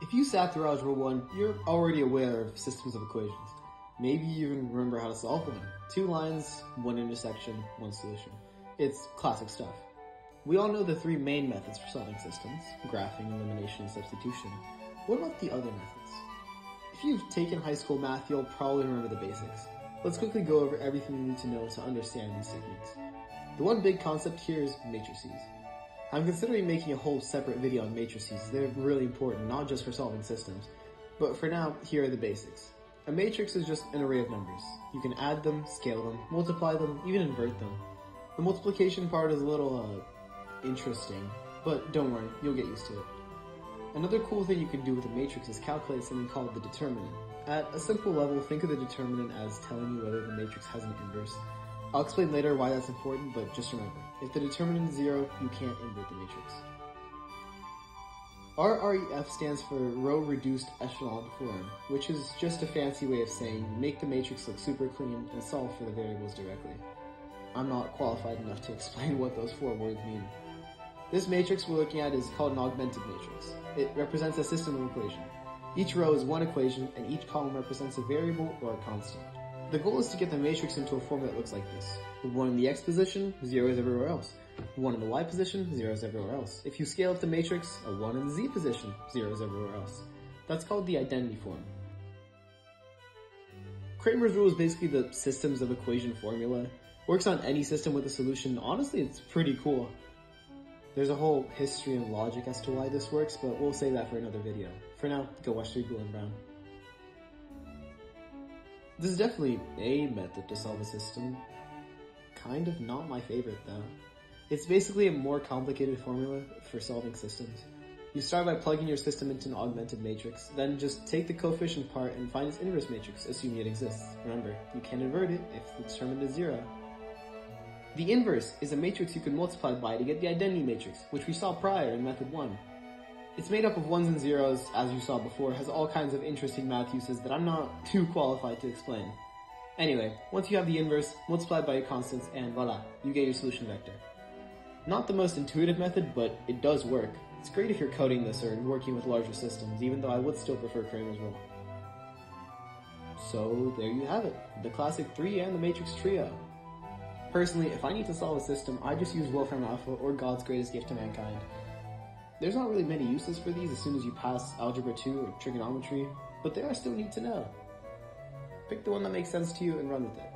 If you sat through Algebra 1, you're already aware of systems of equations. Maybe you even remember how to solve one. 2 lines, 1 intersection, 1 solution. It's classic stuff. We all know the 3 main methods for solving systems: graphing, elimination, and substitution. What about the other methods? If you've taken high school math, you'll probably remember the basics. Let's quickly go over everything you need to know to understand these techniques. The one big concept here is matrices. I'm considering making a whole separate video on matrices. They're really important, not just for solving systems. But for now, here are the basics. A matrix is just an array of numbers. You can add them, scale them, multiply them, even invert them. The multiplication part is a little, interesting, but don't worry, you'll get used to it. Another cool thing you can do with a matrix is calculate something called the determinant. At a simple level, think of the determinant as telling you whether the matrix has an inverse. I'll explain later why that's important, but just remember, if the determinant is 0, you can't invert the matrix. RREF stands for row reduced echelon form, which is just a fancy way of saying make the matrix look super clean and solve for the variables directly. I'm not qualified enough to explain what those 4 words mean. This matrix we're looking at is called an augmented matrix. It represents a system of equation. Each row is one equation, and each column represents a variable or a constant. The goal is to get the matrix into a form that looks like this. 1 in the x position, 0 is everywhere else. 1 in the y position, 0 is everywhere else. If you scale up the matrix, a 1 in the z position, 0 is everywhere else. That's called the identity form. Kramer's rule is basically the systems of equation formula. Works on any system with a solution. Honestly, it's pretty cool. There's a whole history and logic as to why this works, but we'll save that for another video. For now, go watch 3 Blue and Brown. This is definitely a method to solve a system. Kind of not my favorite though. It's basically a more complicated formula for solving systems. You start by plugging your system into an augmented matrix, then just take the coefficient part and find its inverse matrix, assuming it exists. Remember, you can invert it if the determinant is 0. The inverse is a matrix you can multiply by to get the identity matrix, which we saw prior in method 1. It's made up of 1s and 0s, as you saw before, has all kinds of interesting math uses that I'm not too qualified to explain. Anyway, once you have the inverse, multiply by your constants, and voila, you get your solution vector. Not the most intuitive method, but it does work. It's great if you're coding this or working with larger systems, even though I would still prefer Kramer's rule. So there you have it, the classic 3 and the matrix trio. Personally, if I need to solve a system, I just use Wolfram Alpha or God's greatest gift to mankind. There's not really many uses for these as soon as you pass Algebra 2 or Trigonometry, but they are still neat to know. Pick the one that makes sense to you and run with it.